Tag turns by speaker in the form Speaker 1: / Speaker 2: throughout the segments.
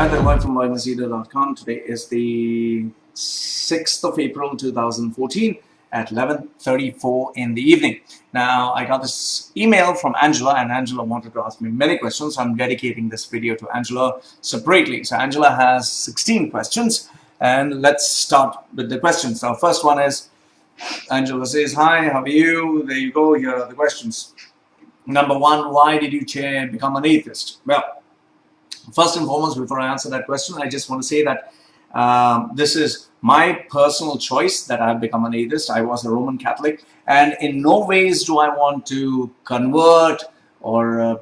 Speaker 1: Another one from whoisloymachedo.com. Today is the 6th of April 2014 at 11:34 in the evening. Now, I got this email from Angela, and Angela wanted to ask me many questions. So I'm dedicating this video to Angela separately. So Angela has 16 questions, and let's start with the questions. Now, first one is, Angela says, "Hi, how are you?" There you go. Here are the questions. Number one, why did you become an atheist? Well, first and foremost, before I answer that question, I just want to say that this is my personal choice that I've become an atheist. I was a Roman Catholic, and in no ways do I want to convert or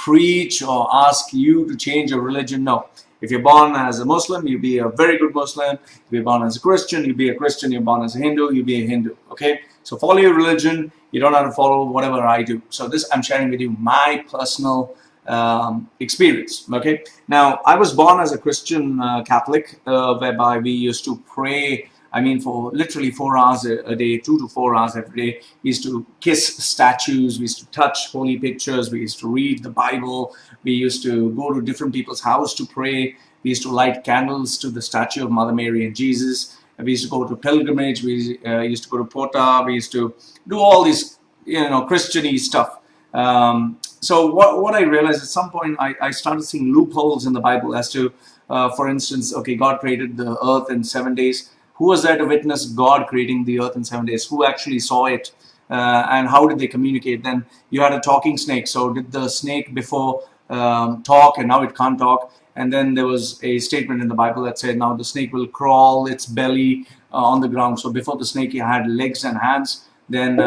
Speaker 1: preach or ask you to change your religion. No. If you're born as a Muslim, you be a very good Muslim. If you're born as a Christian, you be a Christian. You're born as a Hindu, you be a Hindu. Okay? So follow your religion. You don't have to follow whatever I do. So this, I'm sharing with you my personal experience. Okay, now I was born as a Christian Catholic, whereby we used to pray, I mean, for literally 4 hours a day, 2 to 4 hours every day. We used to kiss statues, we used to touch holy pictures, we used to read the Bible, we used to go to different people's house to pray, we used to light candles to the statue of Mother Mary and Jesus, we used to go to pilgrimage, we used to go to Pota, we used to do all this, Christian-y stuff. So what I realized at some point, I started seeing loopholes in the Bible as to, for instance, okay, God created the earth in 7 days. Who was there to witness God creating the earth in 7 days? Who actually saw it? And how did they communicate? Then you had a talking snake. So did the snake before talk and now it can't talk? And then there was a statement in the Bible that said, now the snake will crawl its belly on the ground. So before the snake, it had legs and hands. Then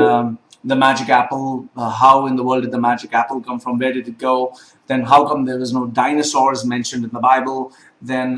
Speaker 1: the magic apple, how in the world did the magic apple come from? Where did it go? Then how come there was no dinosaurs mentioned in the Bible? Then,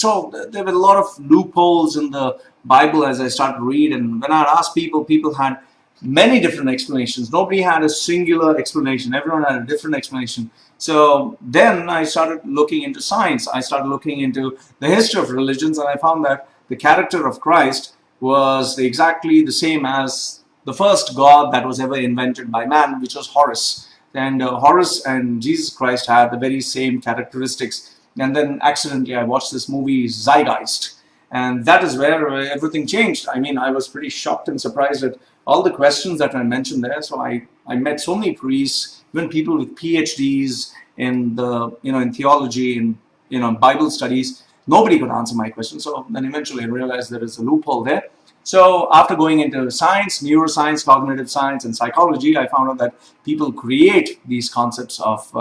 Speaker 1: so there were a lot of loopholes in the Bible as I started to read. And when I asked people, people had many different explanations. Nobody had a singular explanation. Everyone had a different explanation. So then I started looking into science. I started looking into the history of religions, and I found that the character of Christ was exactly the same as the first God that was ever invented by man, which was Horus. And Horus and Jesus Christ had the very same characteristics. And then accidentally I watched this movie Zeitgeist, and that is where everything changed. I mean, I was pretty shocked and surprised at all the questions that I mentioned there. So I met so many priests, even people with PhDs in the in theology and Bible studies. Nobody could answer my questions. So then eventually I realized there is a loophole there. So after going into science, neuroscience, cognitive science, and psychology, I found out that people create these concepts of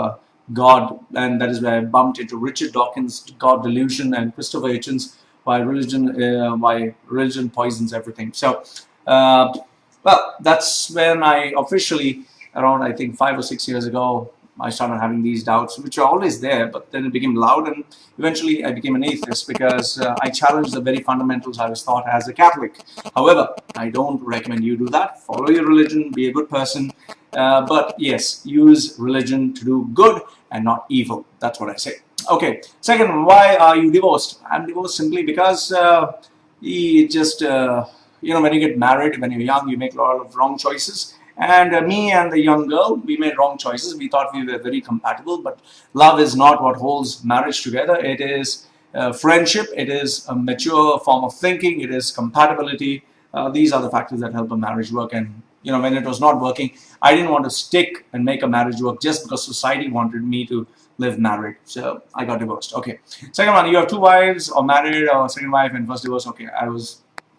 Speaker 1: God, and that is where I bumped into Richard Dawkins' God delusion and Christopher Hitchens' why religion poisons everything. So, well, that's when I officially, around I think 5 or 6 years ago, I started having these doubts, which are always there, but then it became loud, and eventually I became an atheist because I challenged the very fundamentals I was taught as a Catholic. However, I don't recommend you do that. Follow your religion, be a good person, but yes, use religion to do good and not evil. That's what I say. Okay, second, why are you divorced? I'm divorced simply because when you get married, when you're young, you make a lot of wrong choices. And me and the young girl, we made wrong choices. We thought we were very compatible, but love is not what holds marriage together. It is friendship. It is a mature form of thinking. It is compatibility. These are the factors that help a marriage work. And when it was not working, I didn't want to stick and make a marriage work just because society wanted me to live married. So I got divorced. Okay. Second one, you have 2 wives, or married, or second wife and first divorce. Okay,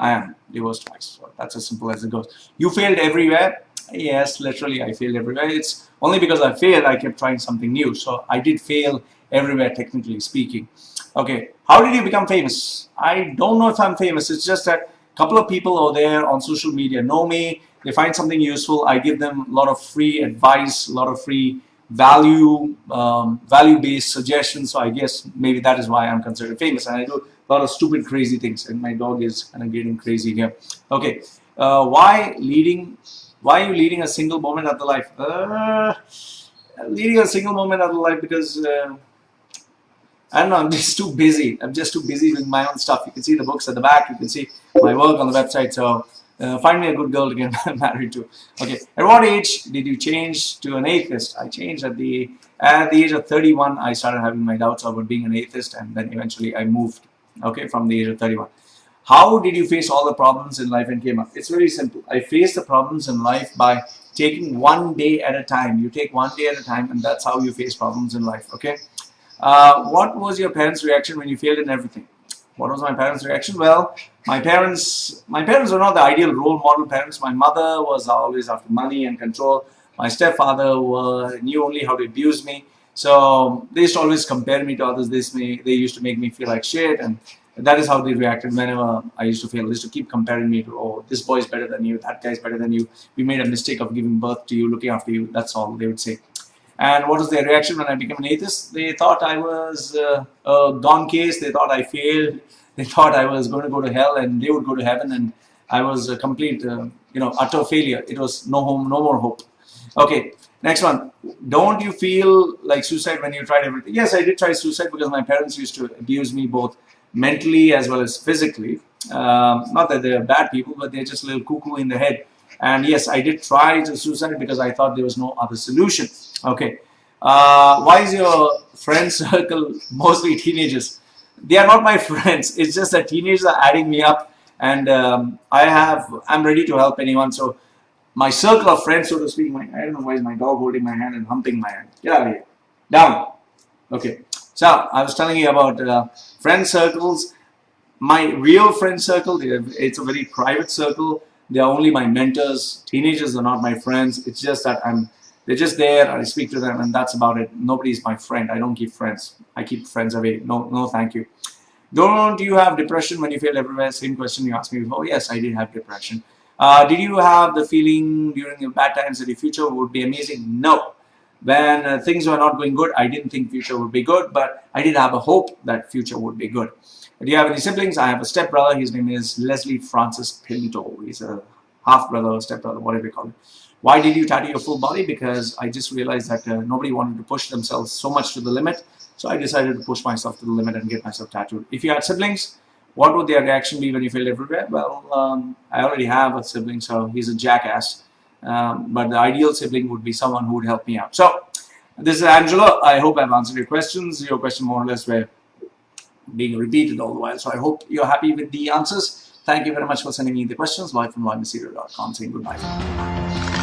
Speaker 1: I am divorced twice. So that's as simple as it goes. You failed everywhere. Yes, literally I failed everywhere. It's only because I failed I kept trying something new. So I did fail everywhere, technically speaking. Okay, how did you become famous? I don't know if I'm famous. It's just that a couple of people over there on social media know me. They find something useful. I give them a lot of free advice, a lot of free value-based suggestions. So I guess maybe that is why I'm considered famous. And I do a lot of stupid, crazy things. And my dog is kind of getting crazy here. Okay, why are you leading a single moment of the life? Leading a single moment of the life because I don't know, I'm just too busy. I'm just too busy with my own stuff. You can see the books at the back. You can see my work on the website. So Find me a good girl to get married to. Okay. At what age did you change to an atheist? I changed at the age of 31. I started having my doubts about being an atheist, and then eventually I moved. Okay, from the age of 31. How did you face all the problems in life and came up? It's very simple. I faced the problems in life by taking one day at a time. You take one day at a time, and that's how you face problems in life. Okay. What was your parents' reaction when you failed in everything? What was my parents' reaction? Well, my parents were not the ideal role model parents. My mother was always after money and control. My stepfather knew only how to abuse me. So they used to always compare me to others. They used to make me feel like shit, and that is how they reacted whenever I used to fail. They used to keep comparing me to, oh, this boy is better than you, that guy is better than you. We made a mistake of giving birth to you, looking after you. That's all they would say. And what was their reaction when I became an atheist? They thought I was a gone case. They thought I failed. They thought I was going to go to hell and they would go to heaven, and I was a complete, utter failure. It was no home, no more hope. Okay, next one. Don't you feel like suicide when you tried everything? Yes, I did try suicide because my parents used to abuse me both mentally as well as physically. Not that they're bad people, but they're just a little cuckoo in the head. And yes, I did try to suicide because I thought there was no other solution. Okay. Why is your friend circle mostly teenagers? They are not my friends. It's just that teenagers are adding me up, and I'm ready to help anyone. So my circle of friends, so to speak, I don't know why is my dog holding my hand and humping my hand. Get out of here. Down. Okay. So I was telling you about friend circles. My real friend circle, it's a very private circle. They are only my mentors. Teenagers are not my friends. It's just that they're just there. I speak to them, and that's about it. Nobody's my friend. I don't keep friends. I keep friends away. No, thank you. Don't you have depression when you fail everywhere? Same question you asked me before. Yes, I did have depression. Did you have the feeling during your bad times that the future would be amazing? No. When things were not going good, I didn't think future would be good, but I did have a hope that future would be good. Do you have any siblings? I have a stepbrother. His name is Leslie Francis Pinto. He's a half-brother or stepbrother, whatever you call it. Why did you tattoo your full body? Because I just realized that nobody wanted to push themselves so much to the limit. So I decided to push myself to the limit and get myself tattooed. If you had siblings, what would their reaction be when you failed everywhere? Well, I already have a sibling, so he's a jackass. But the ideal sibling would be someone who would help me out. So this is Angela. I hope I've answered your questions. Your question more or less were being repeated all the while. So I hope you're happy with the answers. Thank you very much for sending me the questions. Loy from loymachedo.com saying goodbye.